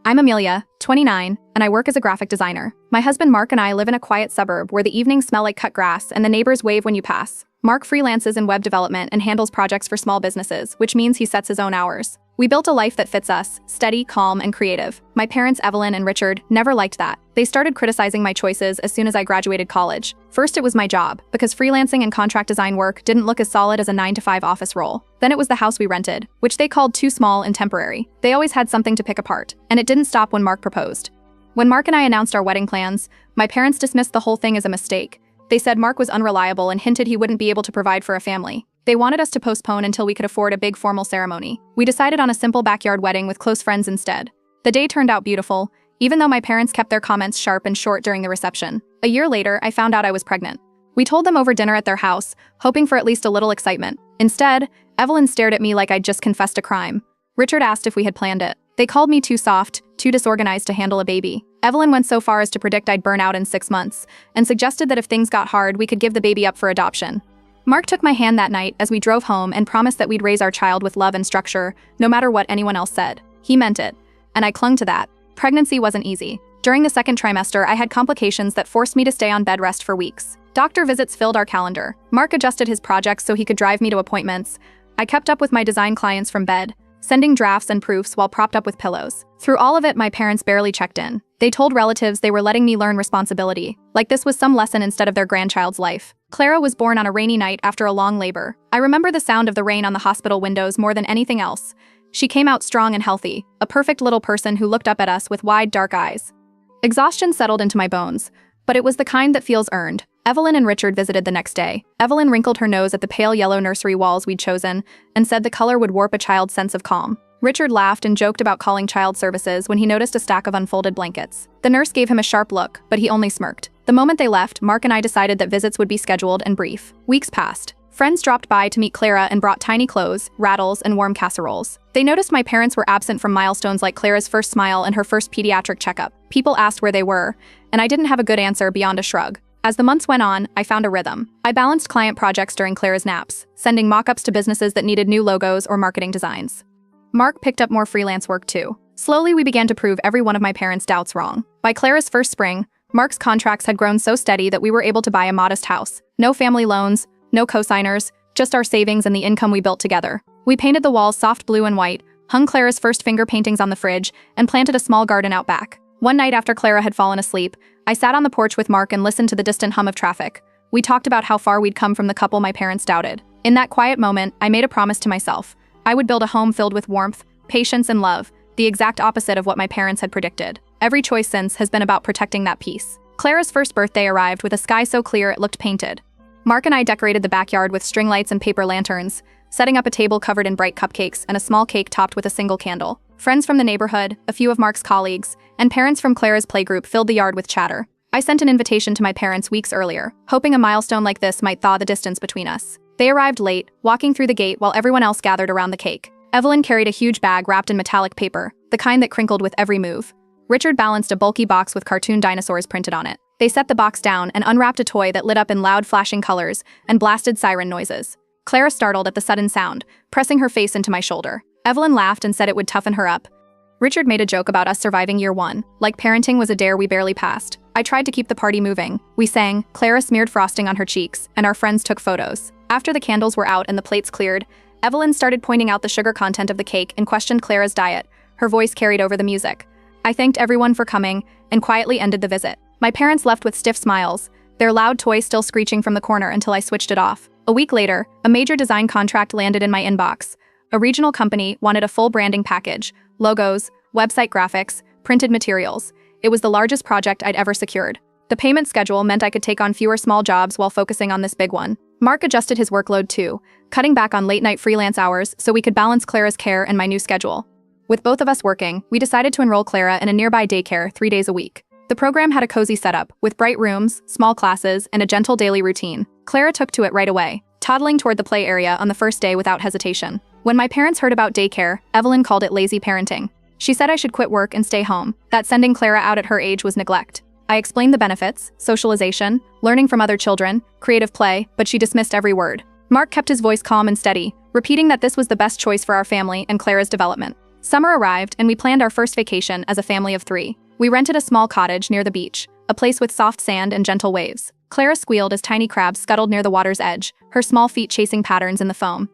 I'm Amelia, 29, and I work as a graphic designer. My husband Mark and I live in a quiet suburb where the evenings smell like cut grass and the neighbors wave when you pass. Mark freelances in web development and handles projects for small businesses, which means he sets his own hours. We built a life that fits us, steady, calm, and creative. My parents, Evelyn and Richard, never liked that. They started criticizing my choices as soon as I graduated college. First, it was my job, because freelancing and contract design work didn't look as solid as a 9-to-5 office role. Then it was the house we rented, which they called too small and temporary. They always had something to pick apart, and it didn't stop when Mark proposed. When Mark and I announced our wedding plans, my parents dismissed the whole thing as a mistake. They said Mark was unreliable and hinted he wouldn't be able to provide for a family. They wanted us to postpone until we could afford a big formal ceremony. We decided on a simple backyard wedding with close friends instead. The day turned out beautiful, even though my parents kept their comments sharp and short during the reception. A year later, I found out I was pregnant. We told them over dinner at their house, hoping for at least a little excitement. Instead, Evelyn stared at me like I'd just confessed a crime. Richard asked if we had planned it. They called me too soft, too disorganized to handle a baby. Evelyn went so far as to predict I'd burn out in 6 months, and suggested that if things got hard, we could give the baby up for adoption. Mark took my hand that night as we drove home and promised that we'd raise our child with love and structure, no matter what anyone else said. He meant it, and I clung to that. Pregnancy wasn't easy. During the second trimester, I had complications that forced me to stay on bed rest for weeks. Doctor visits filled our calendar. Mark adjusted his projects so he could drive me to appointments. I kept up with my design clients from bed, sending drafts and proofs while propped up with pillows. Through all of it, my parents barely checked in. They told relatives they were letting me learn responsibility, like this was some lesson instead of their grandchild's life. Clara was born on a rainy night after a long labor. I remember the sound of the rain on the hospital windows more than anything else. She came out strong and healthy, a perfect little person who looked up at us with wide, dark eyes. Exhaustion settled into my bones, but it was the kind that feels earned. Evelyn and Richard visited the next day. Evelyn wrinkled her nose at the pale yellow nursery walls we'd chosen and said the color would warp a child's sense of calm. Richard laughed and joked about calling child services when he noticed a stack of unfolded blankets. The nurse gave him a sharp look, but he only smirked. The moment they left, Mark and I decided that visits would be scheduled and brief. Weeks passed. Friends dropped by to meet Clara and brought tiny clothes, rattles, and warm casseroles. They noticed my parents were absent from milestones like Clara's first smile and her first pediatric checkup. People asked where they were, and I didn't have a good answer beyond a shrug. As the months went on, I found a rhythm. I balanced client projects during Clara's naps, sending mock-ups to businesses that needed new logos or marketing designs. Mark picked up more freelance work too. Slowly, we began to prove every one of my parents' doubts wrong. By Clara's first spring, Mark's contracts had grown so steady that we were able to buy a modest house. No family loans, no co-signers, just our savings and the income we built together. We painted the walls soft blue and white, hung Clara's first finger paintings on the fridge, and planted a small garden out back. One night after Clara had fallen asleep, I sat on the porch with Mark and listened to the distant hum of traffic. We talked about how far we'd come from the couple my parents doubted. In that quiet moment, I made a promise to myself. I would build a home filled with warmth, patience, and love, the exact opposite of what my parents had predicted. Every choice since has been about protecting that peace. Clara's first birthday arrived with a sky so clear it looked painted. Mark and I decorated the backyard with string lights and paper lanterns, setting up a table covered in bright cupcakes and a small cake topped with a single candle. Friends from the neighborhood, a few of Mark's colleagues, and parents from Clara's playgroup filled the yard with chatter. I sent an invitation to my parents weeks earlier, hoping a milestone like this might thaw the distance between us. They arrived late, walking through the gate while everyone else gathered around the cake. Evelyn carried a huge bag wrapped in metallic paper, the kind that crinkled with every move. Richard balanced a bulky box with cartoon dinosaurs printed on it. They set the box down and unwrapped a toy that lit up in loud flashing colors and blasted siren noises. Clara startled at the sudden sound, pressing her face into my shoulder. Evelyn laughed and said it would toughen her up. Richard made a joke about us surviving year 1, like parenting was a dare we barely passed. I tried to keep the party moving. We sang, Clara smeared frosting on her cheeks, and our friends took photos. After the candles were out and the plates cleared, Evelyn started pointing out the sugar content of the cake and questioned Clara's diet. Her voice carried over the music. I thanked everyone for coming and quietly ended the visit. My parents left with stiff smiles, their loud toy still screeching from the corner until I switched it off. A week later, a major design contract landed in my inbox. A regional company wanted a full branding package, logos, website graphics, printed materials. It was the largest project I'd ever secured. The payment schedule meant I could take on fewer small jobs while focusing on this big one. Mark adjusted his workload too, cutting back on late-night freelance hours so we could balance Clara's care and my new schedule. With both of us working, we decided to enroll Clara in a nearby daycare 3 days a week. The program had a cozy setup, with bright rooms, small classes, and a gentle daily routine. Clara took to it right away, toddling toward the play area on the first day without hesitation. When my parents heard about daycare, Evelyn called it lazy parenting. She said I should quit work and stay home, that sending Clara out at her age was neglect. I explained the benefits, socialization, learning from other children, creative play, but she dismissed every word. Mark kept his voice calm and steady, repeating that this was the best choice for our family and Clara's development. Summer arrived, and we planned our first vacation as a family of 3. We rented a small cottage near the beach, a place with soft sand and gentle waves. Clara squealed as tiny crabs scuttled near the water's edge, her small feet chasing patterns in the foam.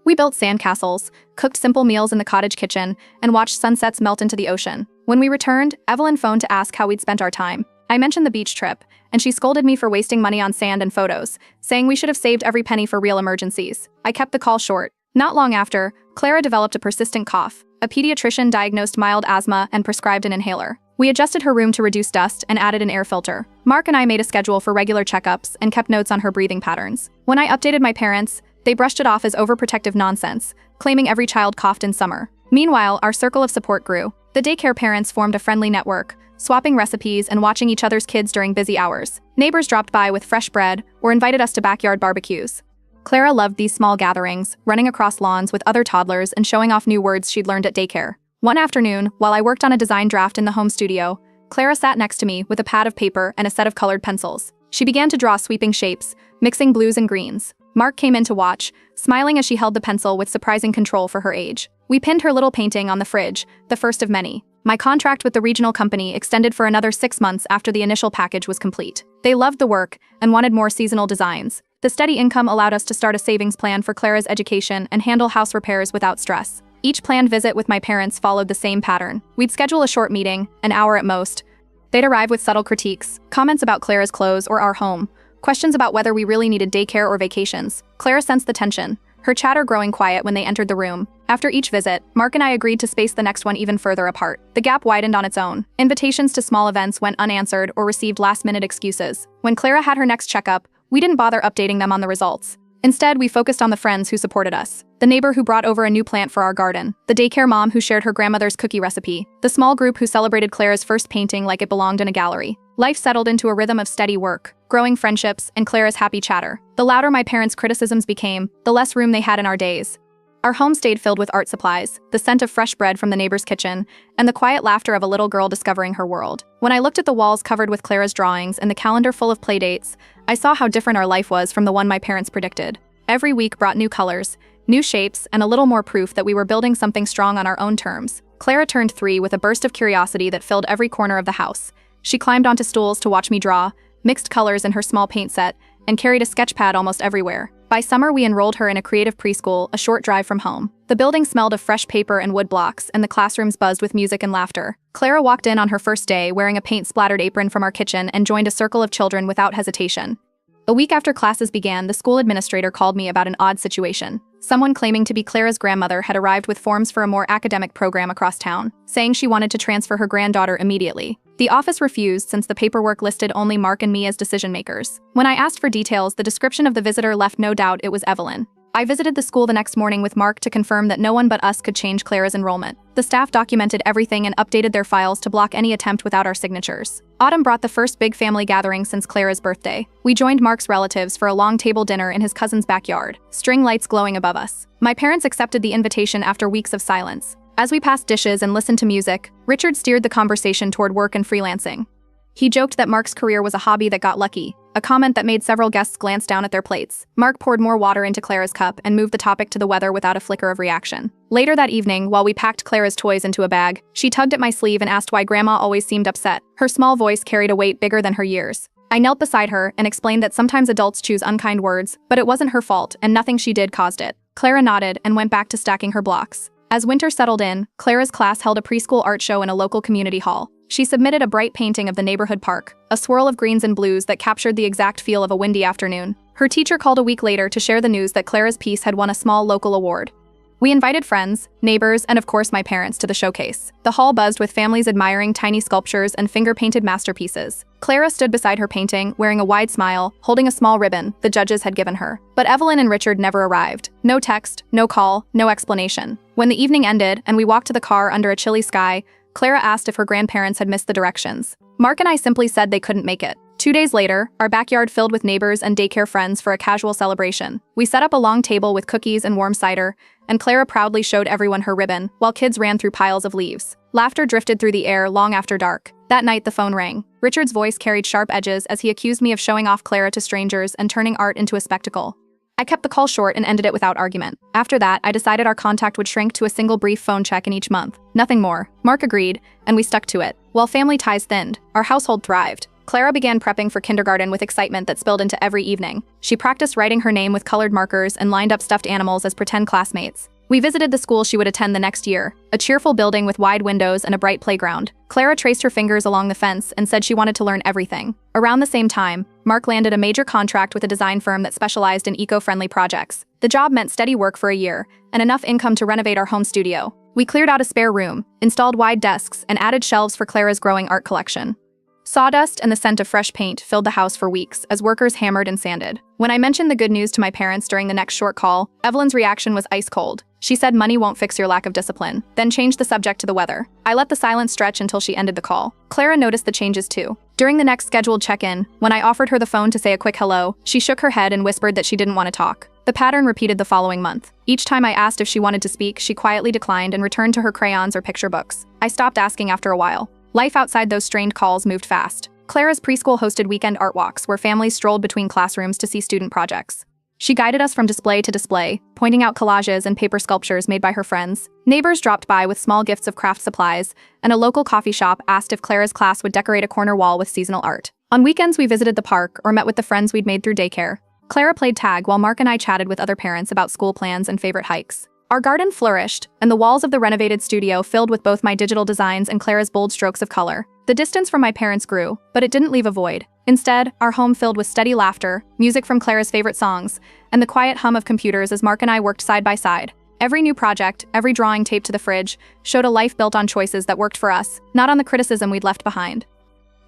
We built sandcastles, cooked simple meals in the cottage kitchen, and watched sunsets melt into the ocean. When we returned, Evelyn phoned to ask how we'd spent our time. I mentioned the beach trip, and she scolded me for wasting money on sand and photos, saying we should have saved every penny for real emergencies. I kept the call short. Not long after, Clara developed a persistent cough. A pediatrician diagnosed mild asthma and prescribed an inhaler. We adjusted her room to reduce dust and added an air filter. Mark and I made a schedule for regular checkups and kept notes on her breathing patterns. When I updated my parents, they brushed it off as overprotective nonsense, claiming every child coughed in summer. Meanwhile, our circle of support grew. The daycare parents formed a friendly network, swapping recipes and watching each other's kids during busy hours. Neighbors dropped by with fresh bread or invited us to backyard barbecues. Clara loved these small gatherings, running across lawns with other toddlers and showing off new words she'd learned at daycare. One afternoon, while I worked on a design draft in the home studio, Clara sat next to me with a pad of paper and a set of colored pencils. She began to draw sweeping shapes, mixing blues and greens. Mark came in to watch, smiling as she held the pencil with surprising control for her age. We pinned her little painting on the fridge, the first of many. My contract with the regional company extended for another 6 months after the initial package was complete. They loved the work and wanted more seasonal designs. The steady income allowed us to start a savings plan for Clara's education and handle house repairs without stress. Each planned visit with my parents followed the same pattern. We'd schedule a short meeting, an hour at most. They'd arrive with subtle critiques, comments about Clara's clothes or our home, questions about whether we really needed daycare or vacations. Clara sensed the tension, her chatter growing quiet when they entered the room. After each visit, Mark and I agreed to space the next one even further apart. The gap widened on its own. Invitations to small events went unanswered or received last-minute excuses. When Clara had her next checkup, we didn't bother updating them on the results. Instead, we focused on the friends who supported us. The neighbor who brought over a new plant for our garden. The daycare mom who shared her grandmother's cookie recipe. The small group who celebrated Clara's first painting like it belonged in a gallery. Life settled into a rhythm of steady work, growing friendships, and Clara's happy chatter. The louder my parents' criticisms became, the less room they had in our days. Our home stayed filled with art supplies, the scent of fresh bread from the neighbor's kitchen, and the quiet laughter of a little girl discovering her world. When I looked at the walls covered with Clara's drawings and the calendar full of playdates, I saw how different our life was from the one my parents predicted. Every week brought new colors, new shapes, and a little more proof that we were building something strong on our own terms. Clara turned 3 with a burst of curiosity that filled every corner of the house. She climbed onto stools to watch me draw, mixed colors in her small paint set, and carried a sketch pad almost everywhere. By summer, we enrolled her in a creative preschool, a short drive from home. The building smelled of fresh paper and wood blocks, and the classrooms buzzed with music and laughter. Clara walked in on her first day wearing a paint-splattered apron from our kitchen and joined a circle of children without hesitation. A week after classes began, the school administrator called me about an odd situation. Someone claiming to be Clara's grandmother had arrived with forms for a more academic program across town, saying she wanted to transfer her granddaughter immediately. The office refused since the paperwork listed only Mark and me as decision-makers. When I asked for details, the description of the visitor left no doubt it was Evelyn. I visited the school the next morning with Mark to confirm that no one but us could change Clara's enrollment. The staff documented everything and updated their files to block any attempt without our signatures. Autumn brought the first big family gathering since Clara's birthday. We joined Mark's relatives for a long table dinner in his cousin's backyard, string lights glowing above us. My parents accepted the invitation after weeks of silence. As we passed dishes and listened to music, Richard steered the conversation toward work and freelancing. He joked that Mark's career was a hobby that got lucky, a comment that made several guests glance down at their plates. Mark poured more water into Clara's cup and moved the topic to the weather without a flicker of reaction. Later that evening, while we packed Clara's toys into a bag, she tugged at my sleeve and asked why Grandma always seemed upset. Her small voice carried a weight bigger than her years. I knelt beside her and explained that sometimes adults choose unkind words, but it wasn't her fault and nothing she did caused it. Clara nodded and went back to stacking her blocks. As winter settled in, Clara's class held a preschool art show in a local community hall. She submitted a bright painting of the neighborhood park, a swirl of greens and blues that captured the exact feel of a windy afternoon. Her teacher called a week later to share the news that Clara's piece had won a small local award. We invited friends, neighbors, and of course my parents to the showcase. The hall buzzed with families admiring tiny sculptures and finger-painted masterpieces. Clara stood beside her painting, wearing a wide smile, holding a small ribbon the judges had given her. But Evelyn and Richard never arrived. No text, no call, no explanation. When the evening ended and we walked to the car under a chilly sky, Clara asked if her grandparents had missed the directions. Mark and I simply said they couldn't make it. 2 days later, our backyard filled with neighbors and daycare friends for a casual celebration. We set up a long table with cookies and warm cider, and Clara proudly showed everyone her ribbon, while kids ran through piles of leaves. Laughter drifted through the air long after dark. That night, the phone rang. Richard's voice carried sharp edges as he accused me of showing off Clara to strangers and turning art into a spectacle. I kept the call short and ended it without argument. After that, I decided our contact would shrink to a single brief phone check-in each month. Nothing more. Mark agreed, and we stuck to it. While family ties thinned, our household thrived. Clara began prepping for kindergarten with excitement that spilled into every evening. She practiced writing her name with colored markers and lined up stuffed animals as pretend classmates. We visited the school she would attend the next year, a cheerful building with wide windows and a bright playground. Clara traced her fingers along the fence and said she wanted to learn everything. Around the same time, Mark landed a major contract with a design firm that specialized in eco-friendly projects. The job meant steady work for a year, and enough income to renovate our home studio. We cleared out a spare room, installed wide desks, and added shelves for Clara's growing art collection. Sawdust and the scent of fresh paint filled the house for weeks as workers hammered and sanded. When I mentioned the good news to my parents during the next short call, Evelyn's reaction was ice cold. She said money won't fix your lack of discipline, then changed the subject to the weather. I let the silence stretch until she ended the call. Clara noticed the changes too. During the next scheduled check-in, when I offered her the phone to say a quick hello, she shook her head and whispered that she didn't want to talk. The pattern repeated the following month. Each time I asked if she wanted to speak, she quietly declined and returned to her crayons or picture books. I stopped asking after a while. Life outside those strained calls moved fast. Clara's preschool hosted weekend art walks where families strolled between classrooms to see student projects. She guided us from display to display, pointing out collages and paper sculptures made by her friends. Neighbors dropped by with small gifts of craft supplies, and a local coffee shop asked if Clara's class would decorate a corner wall with seasonal art. On weekends, we visited the park or met with the friends we'd made through daycare. Clara played tag while Mark and I chatted with other parents about school plans and favorite hikes. Our garden flourished, and the walls of the renovated studio filled with both my digital designs and Clara's bold strokes of color. The distance from my parents grew, but it didn't leave a void. Instead, our home filled with steady laughter, music from Clara's favorite songs, and the quiet hum of computers as Mark and I worked side by side. Every new project, every drawing taped to the fridge, showed a life built on choices that worked for us, not on the criticism we'd left behind.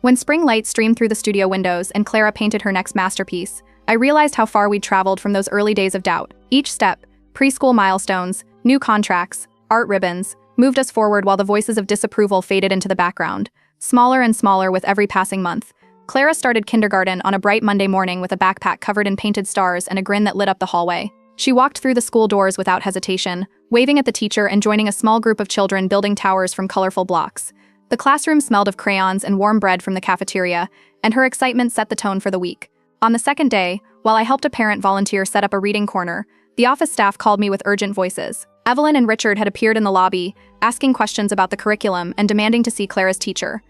When spring light streamed through the studio windows and Clara painted her next masterpiece, I realized how far we'd traveled from those early days of doubt. Each step, preschool milestones, new contracts, art ribbons, moved us forward while the voices of disapproval faded into the background, smaller and smaller with every passing month. Clara started kindergarten on a bright Monday morning with a backpack covered in painted stars and a grin that lit up the hallway. She walked through the school doors without hesitation, waving at the teacher and joining a small group of children building towers from colorful blocks. The classroom smelled of crayons and warm bread from the cafeteria, and her excitement set the tone for the week. On the second day, while I helped a parent volunteer set up a reading corner, the office staff called me with urgent voices. Evelyn and Richard had appeared in the lobby, asking questions about the curriculum and demanding to see Clara's teacher.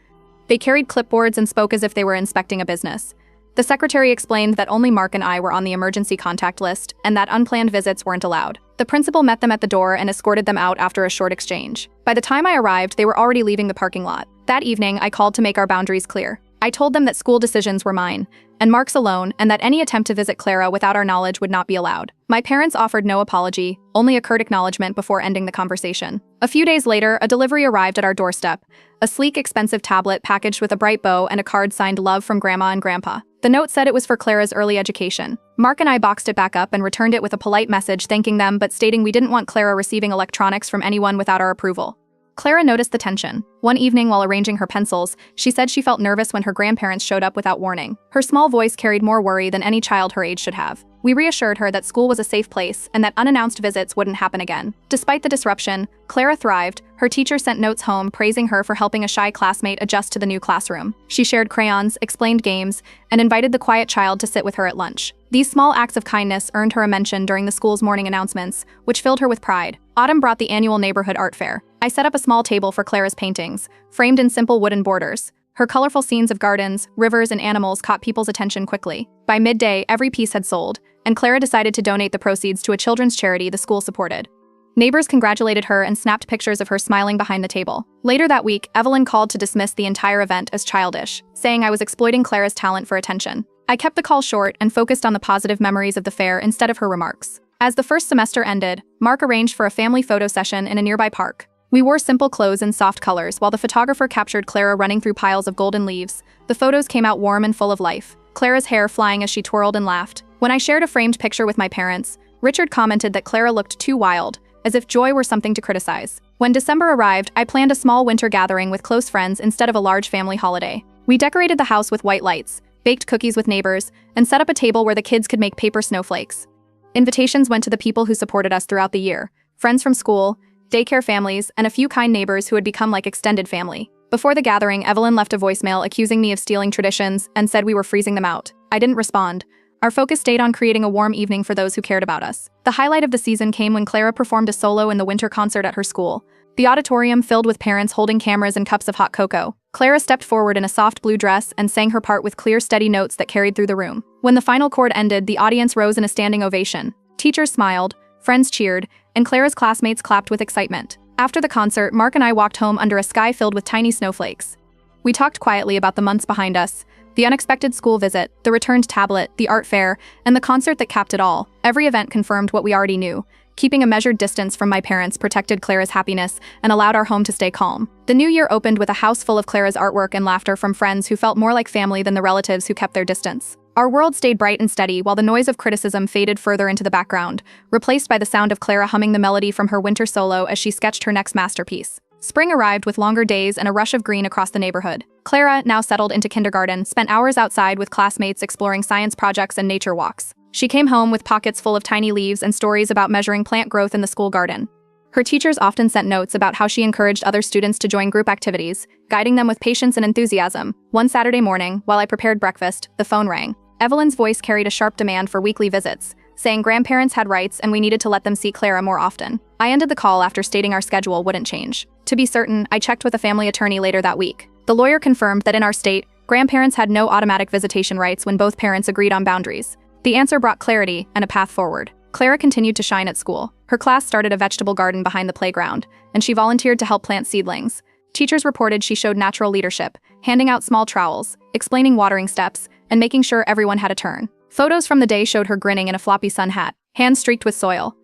They carried clipboards and spoke as if they were inspecting a business. The secretary explained that only Mark and I were on the emergency contact list and that unplanned visits weren't allowed. The principal met them at the door and escorted them out after a short exchange. By the time I arrived, they were already leaving the parking lot. That evening, I called to make our boundaries clear. I told them that school decisions were mine, and Mark's alone, and that any attempt to visit Clara without our knowledge would not be allowed. My parents offered no apology, only a curt acknowledgement before ending the conversation. A few days later, a delivery arrived at our doorstep, a sleek, expensive tablet packaged with a bright bow and a card signed "Love from Grandma and Grandpa." The note said it was for Clara's early education. Mark and I boxed it back up and returned it with a polite message thanking them but stating we didn't want Clara receiving electronics from anyone without our approval. Clara noticed the tension. One evening while arranging her pencils, she said she felt nervous when her grandparents showed up without warning. Her small voice carried more worry than any child her age should have. We reassured her that school was a safe place and that unannounced visits wouldn't happen again. Despite the disruption, Clara thrived. Her teacher sent notes home praising her for helping a shy classmate adjust to the new classroom. She shared crayons, explained games, and invited the quiet child to sit with her at lunch. These small acts of kindness earned her a mention during the school's morning announcements, which filled her with pride. Autumn brought the annual neighborhood art fair. I set up a small table for Clara's paintings, framed in simple wooden borders. Her colorful scenes of gardens, rivers, and animals caught people's attention quickly. By midday, every piece had sold, and Clara decided to donate the proceeds to a children's charity the school supported. Neighbors congratulated her and snapped pictures of her smiling behind the table. Later that week, Evelyn called to dismiss the entire event as childish, saying I was exploiting Clara's talent for attention. I kept the call short and focused on the positive memories of the fair instead of her remarks. As the first semester ended, Mark arranged for a family photo session in a nearby park. We wore simple clothes and soft colors while the photographer captured Clara running through piles of golden leaves. The photos came out warm and full of life, Clara's hair flying as she twirled and laughed. When I shared a framed picture with my parents, Richard commented that Clara looked too wild, as if joy were something to criticize. When December arrived, I planned a small winter gathering with close friends instead of a large family holiday. We decorated the house with white lights, baked cookies with neighbors, and set up a table where the kids could make paper snowflakes. Invitations went to the people who supported us throughout the year, friends from school, daycare families, and a few kind neighbors who had become like extended family. Before the gathering, Evelyn left a voicemail accusing me of stealing traditions and said we were freezing them out. I didn't respond. Our focus stayed on creating a warm evening for those who cared about us. The highlight of the season came when Clara performed a solo in the winter concert at her school. The auditorium filled with parents holding cameras and cups of hot cocoa. Clara stepped forward in a soft blue dress and sang her part with clear, steady notes that carried through the room. When the final chord ended, the audience rose in a standing ovation. Teachers smiled, friends cheered, and Clara's classmates clapped with excitement. After the concert, Mark and I walked home under a sky filled with tiny snowflakes. We talked quietly about the months behind us, the unexpected school visit, the returned tablet, the art fair, and the concert that capped it all. Every event confirmed what we already knew. Keeping a measured distance from my parents protected Clara's happiness and allowed our home to stay calm. The new year opened with a house full of Clara's artwork and laughter from friends who felt more like family than the relatives who kept their distance. Our world stayed bright and steady while the noise of criticism faded further into the background, replaced by the sound of Clara humming the melody from her winter solo as she sketched her next masterpiece. Spring arrived with longer days and a rush of green across the neighborhood. Clara, now settled into kindergarten, spent hours outside with classmates exploring science projects and nature walks. She came home with pockets full of tiny leaves and stories about measuring plant growth in the school garden. Her teachers often sent notes about how she encouraged other students to join group activities, guiding them with patience and enthusiasm. One Saturday morning, while I prepared breakfast, the phone rang. Evelyn's voice carried a sharp demand for weekly visits, saying grandparents had rights and we needed to let them see Clara more often. I ended the call after stating our schedule wouldn't change. To be certain, I checked with a family attorney later that week. The lawyer confirmed that in our state, grandparents had no automatic visitation rights when both parents agreed on boundaries. The answer brought clarity and a path forward. Clara continued to shine at school. Her class started a vegetable garden behind the playground, and she volunteered to help plant seedlings. Teachers reported she showed natural leadership, handing out small trowels, explaining watering steps, and making sure everyone had a turn. Photos from the day showed her grinning in a floppy sun hat, hands streaked with soil.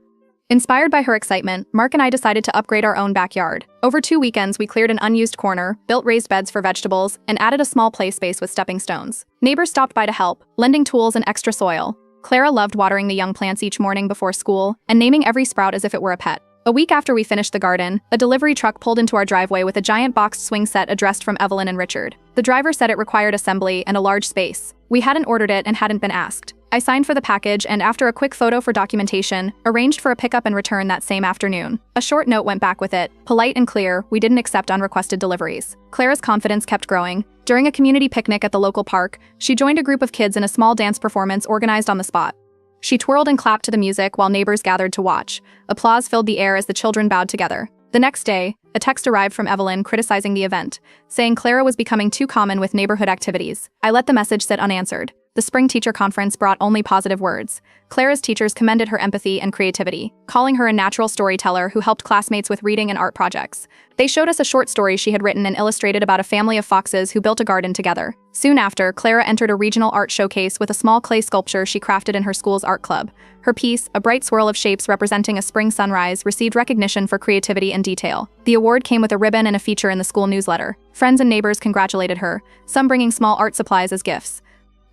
Inspired by her excitement, Mark and I decided to upgrade our own backyard. Over 2 weekends, we cleared an unused corner, built raised beds for vegetables, and added a small play space with stepping stones. Neighbors stopped by to help, lending tools and extra soil. Clara loved watering the young plants each morning before school and naming every sprout as if it were a pet. A week after we finished the garden, a delivery truck pulled into our driveway with a giant boxed swing set addressed from Evelyn and Richard. The driver said it required assembly and a large space. We hadn't ordered it and hadn't been asked. I signed for the package and, after a quick photo for documentation, arranged for a pickup and return that same afternoon. A short note went back with it, polite and clear: we didn't accept unrequested deliveries. Clara's confidence kept growing. During a community picnic at the local park, she joined a group of kids in a small dance performance organized on the spot. She twirled and clapped to the music while neighbors gathered to watch. Applause filled the air as the children bowed together. The next day, a text arrived from Evelyn criticizing the event, saying Clara was becoming too common with neighborhood activities. I let the message sit unanswered. The spring teacher conference brought only positive words. Clara's teachers commended her empathy and creativity, calling her a natural storyteller who helped classmates with reading and art projects. They showed us a short story she had written and illustrated about a family of foxes who built a garden together. Soon after, Clara entered a regional art showcase with a small clay sculpture she crafted in her school's art club. Her piece, a bright swirl of shapes representing a spring sunrise, received recognition for creativity and detail. The award came with a ribbon and a feature in the school newsletter. Friends and neighbors congratulated her, some bringing small art supplies as gifts.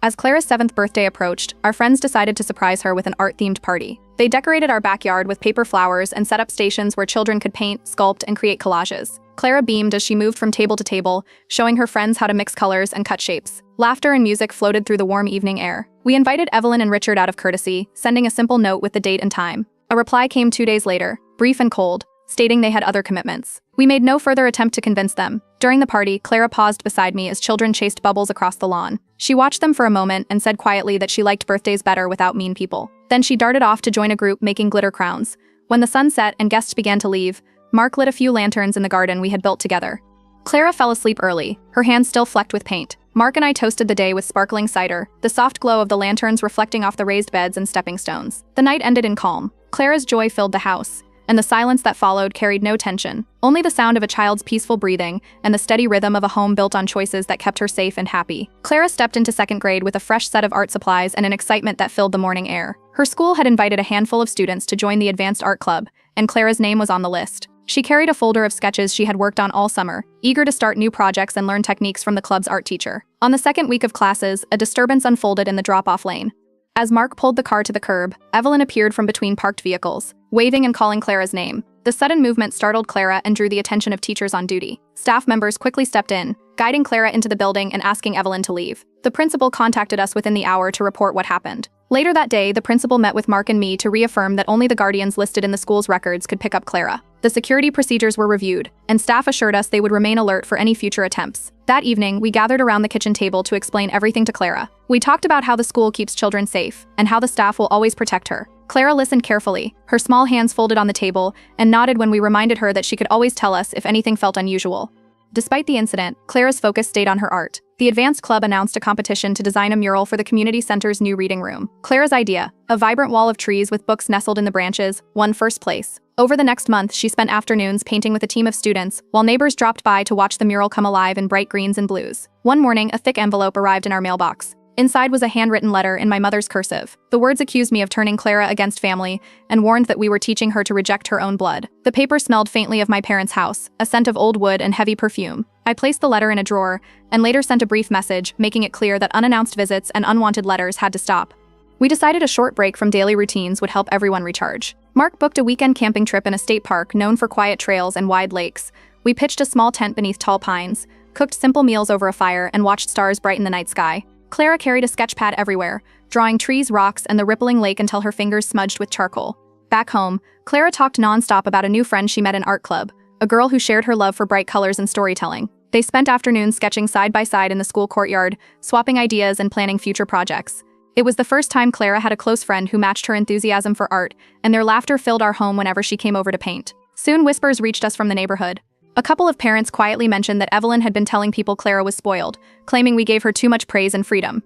As Clara's 7th birthday approached, our friends decided to surprise her with an art-themed party. They decorated our backyard with paper flowers and set up stations where children could paint, sculpt, and create collages. Clara beamed as she moved from table to table, showing her friends how to mix colors and cut shapes. Laughter and music floated through the warm evening air. We invited Evelyn and Richard out of courtesy, sending a simple note with the date and time. A reply came 2 days later, brief and cold, stating they had other commitments. We made no further attempt to convince them. During the party, Clara paused beside me as children chased bubbles across the lawn. She watched them for a moment and said quietly that she liked birthdays better without mean people. Then she darted off to join a group making glitter crowns. When the sun set and guests began to leave, Mark lit a few lanterns in the garden we had built together. Clara fell asleep early, her hands still flecked with paint. Mark and I toasted the day with sparkling cider, the soft glow of the lanterns reflecting off the raised beds and stepping stones. The night ended in calm. Clara's joy filled the house, and the silence that followed carried no tension, only the sound of a child's peaceful breathing and the steady rhythm of a home built on choices that kept her safe and happy. Clara stepped into 2nd grade with a fresh set of art supplies and an excitement that filled the morning air. Her school had invited a handful of students to join the Advanced Art Club, and Clara's name was on the list. She carried a folder of sketches she had worked on all summer, eager to start new projects and learn techniques from the club's art teacher. On the 2nd week of classes, a disturbance unfolded in the drop-off lane. As Mark pulled the car to the curb, Evelyn appeared from between parked vehicles, waving and calling Clara's name. The sudden movement startled Clara and drew the attention of teachers on duty. Staff members quickly stepped in, guiding Clara into the building and asking Evelyn to leave. The principal contacted us within the hour to report what happened. Later that day, the principal met with Mark and me to reaffirm that only the guardians listed in the school's records could pick up Clara. The security procedures were reviewed, and staff assured us they would remain alert for any future attempts. That evening, we gathered around the kitchen table to explain everything to Clara. We talked about how the school keeps children safe, and how the staff will always protect her. Clara listened carefully, her small hands folded on the table, and nodded when we reminded her that she could always tell us if anything felt unusual. Despite the incident, Clara's focus stayed on her art. The Advanced Club announced a competition to design a mural for the community center's new reading room. Clara's idea, a vibrant wall of trees with books nestled in the branches, won first place. Over the next month, she spent afternoons painting with a team of students, while neighbors dropped by to watch the mural come alive in bright greens and blues. One morning, a thick envelope arrived in our mailbox. Inside was a handwritten letter in my mother's cursive. The words accused me of turning Clara against family and warned that we were teaching her to reject her own blood. The paper smelled faintly of my parents' house, a scent of old wood and heavy perfume. I placed the letter in a drawer and later sent a brief message, making it clear that unannounced visits and unwanted letters had to stop. We decided a short break from daily routines would help everyone recharge. Mark booked a weekend camping trip in a state park known for quiet trails and wide lakes. We pitched a small tent beneath tall pines, cooked simple meals over a fire, and watched stars brighten the night sky. Clara carried a sketch pad everywhere, drawing trees, rocks, and the rippling lake until her fingers smudged with charcoal. Back home, Clara talked nonstop about a new friend she met in art club, a girl who shared her love for bright colors and storytelling. They spent afternoons sketching side by side in the school courtyard, swapping ideas and planning future projects. It was the first time Clara had a close friend who matched her enthusiasm for art, and their laughter filled our home whenever she came over to paint. Soon whispers reached us from the neighborhood. A couple of parents quietly mentioned that Evelyn had been telling people Clara was spoiled, claiming we gave her too much praise and freedom.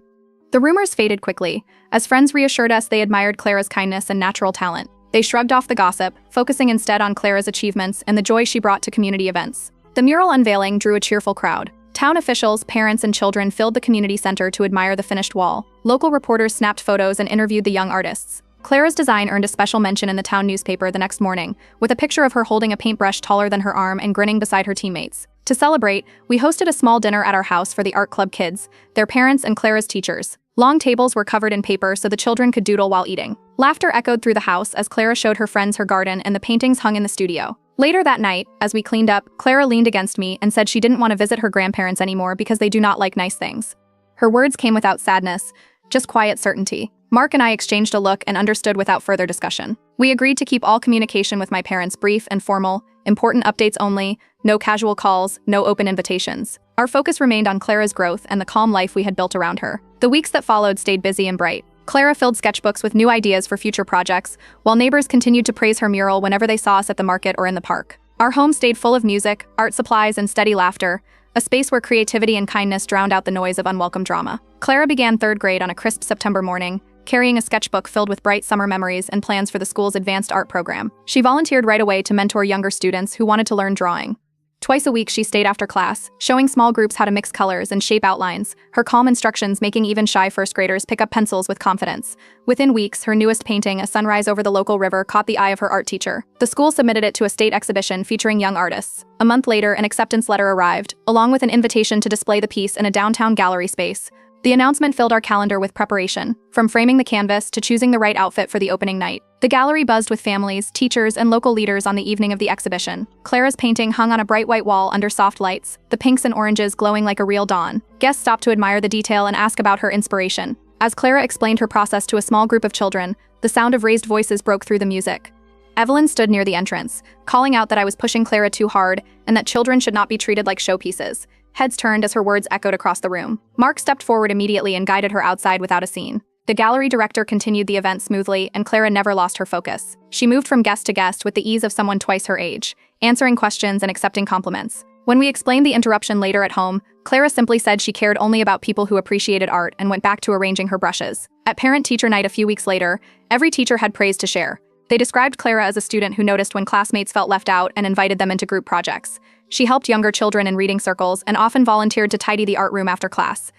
The rumors faded quickly, as friends reassured us they admired Clara's kindness and natural talent. They shrugged off the gossip, focusing instead on Clara's achievements and the joy she brought to community events. The mural unveiling drew a cheerful crowd. Town officials, parents, and children filled the community center to admire the finished wall. Local reporters snapped photos and interviewed the young artists. Clara's design earned a special mention in the town newspaper the next morning, with a picture of her holding a paintbrush taller than her arm and grinning beside her teammates. To celebrate, we hosted a small dinner at our house for the art club kids, their parents, and Clara's teachers. Long tables were covered in paper so the children could doodle while eating. Laughter echoed through the house as Clara showed her friends her garden and the paintings hung in the studio. Later that night, as we cleaned up, Clara leaned against me and said she didn't want to visit her grandparents anymore because they do not like nice things. Her words came without sadness, just quiet certainty. Mark and I exchanged a look and understood without further discussion. We agreed to keep all communication with my parents brief and formal, important updates only, no casual calls, no open invitations. Our focus remained on Clara's growth and the calm life we had built around her. The weeks that followed stayed busy and bright. Clara filled sketchbooks with new ideas for future projects, while neighbors continued to praise her mural whenever they saw us at the market or in the park. Our home stayed full of music, art supplies, and steady laughter, a space where creativity and kindness drowned out the noise of unwelcome drama. Clara began third grade on a crisp September morning, carrying a sketchbook filled with bright summer memories and plans for the school's advanced art program. She volunteered right away to mentor younger students who wanted to learn drawing. Twice a week she stayed after class, showing small groups how to mix colors and shape outlines, her calm instructions making even shy first graders pick up pencils with confidence. Within weeks, her newest painting, a sunrise over the local river, caught the eye of her art teacher. The school submitted it to a state exhibition featuring young artists. A month later, an acceptance letter arrived, along with an invitation to display the piece in a downtown gallery space. The announcement filled our calendar with preparation, from framing the canvas to choosing the right outfit for the opening night. The gallery buzzed with families, teachers, and local leaders on the evening of the exhibition. Clara's painting hung on a bright white wall under soft lights, the pinks and oranges glowing like a real dawn. Guests stopped to admire the detail and ask about her inspiration. As Clara explained her process to a small group of children, the sound of raised voices broke through the music. Evelyn stood near the entrance, calling out that I was pushing Clara too hard and that children should not be treated like showpieces. Heads turned as her words echoed across the room. Mark stepped forward immediately and guided her outside without a scene. The gallery director continued the event smoothly, and Clara never lost her focus. She moved from guest to guest with the ease of someone twice her age, answering questions and accepting compliments. When we explained the interruption later at home, Clara simply said she cared only about people who appreciated art and went back to arranging her brushes. At parent-teacher night a few weeks later, every teacher had praise to share. They described Clara as a student who noticed when classmates felt left out and invited them into group projects. She helped younger children in reading circles and often volunteered to tidy the art room after class.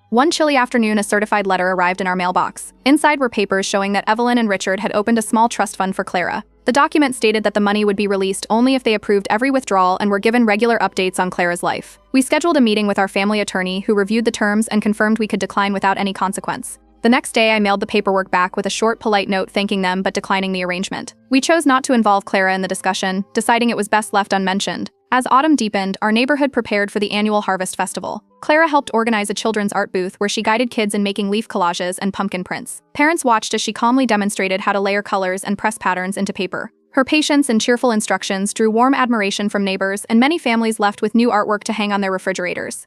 One chilly afternoon, a certified letter arrived in our mailbox. Inside were papers showing that Evelyn and Richard had opened a small trust fund for Clara. The document stated that the money would be released only if they approved every withdrawal and were given regular updates on Clara's life. We scheduled a meeting with our family attorney, who reviewed the terms and confirmed we could decline without any consequence. The next day, I mailed the paperwork back with a short, polite note thanking them but declining the arrangement. We chose not to involve Clara in the discussion, deciding it was best left unmentioned. As autumn deepened, our neighborhood prepared for the annual Harvest Festival. Clara helped organize a children's art booth where she guided kids in making leaf collages and pumpkin prints. Parents watched as she calmly demonstrated how to layer colors and press patterns into paper. Her patience and cheerful instructions drew warm admiration from neighbors, and many families left with new artwork to hang on their refrigerators.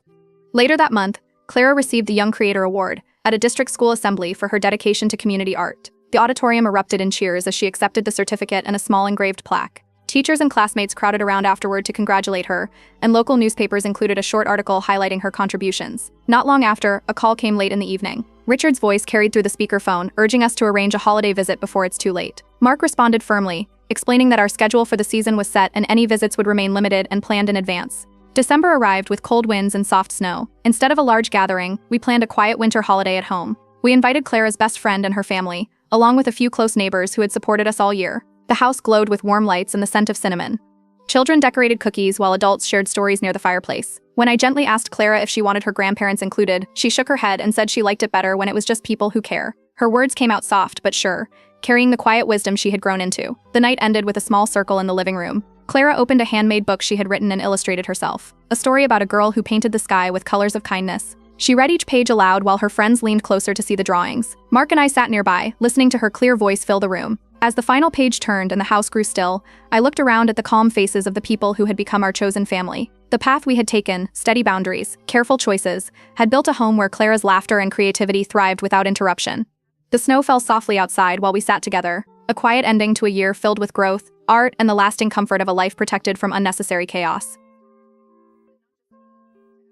Later that month, Clara received the Young Creator Award at a district school assembly for her dedication to community art. The auditorium erupted in cheers as she accepted the certificate and a small engraved plaque. Teachers and classmates crowded around afterward to congratulate her, and local newspapers included a short article highlighting her contributions. Not long after, a call came late in the evening. Richard's voice carried through the speakerphone, urging us to arrange a holiday visit before it's too late. Mark responded firmly, explaining that our schedule for the season was set and any visits would remain limited and planned in advance. December arrived with cold winds and soft snow. Instead of a large gathering, we planned a quiet winter holiday at home. We invited Clara's best friend and her family, along with a few close neighbors who had supported us all year. The house glowed with warm lights and the scent of cinnamon. Children decorated cookies while adults shared stories near the fireplace. When I gently asked Clara if she wanted her grandparents included, she shook her head and said she liked it better when it was just people who care. Her words came out soft but sure, carrying the quiet wisdom she had grown into. The night ended with a small circle in the living room. Clara opened a handmade book she had written and illustrated herself, a story about a girl who painted the sky with colors of kindness. She read each page aloud while her friends leaned closer to see the drawings. Mark and I sat nearby, listening to her clear voice fill the room. As the final page turned and the house grew still, I looked around at the calm faces of the people who had become our chosen family. The path we had taken, steady boundaries, careful choices, had built a home where Clara's laughter and creativity thrived without interruption. The snow fell softly outside while we sat together, a quiet ending to a year filled with growth, art, and the lasting comfort of a life protected from unnecessary chaos.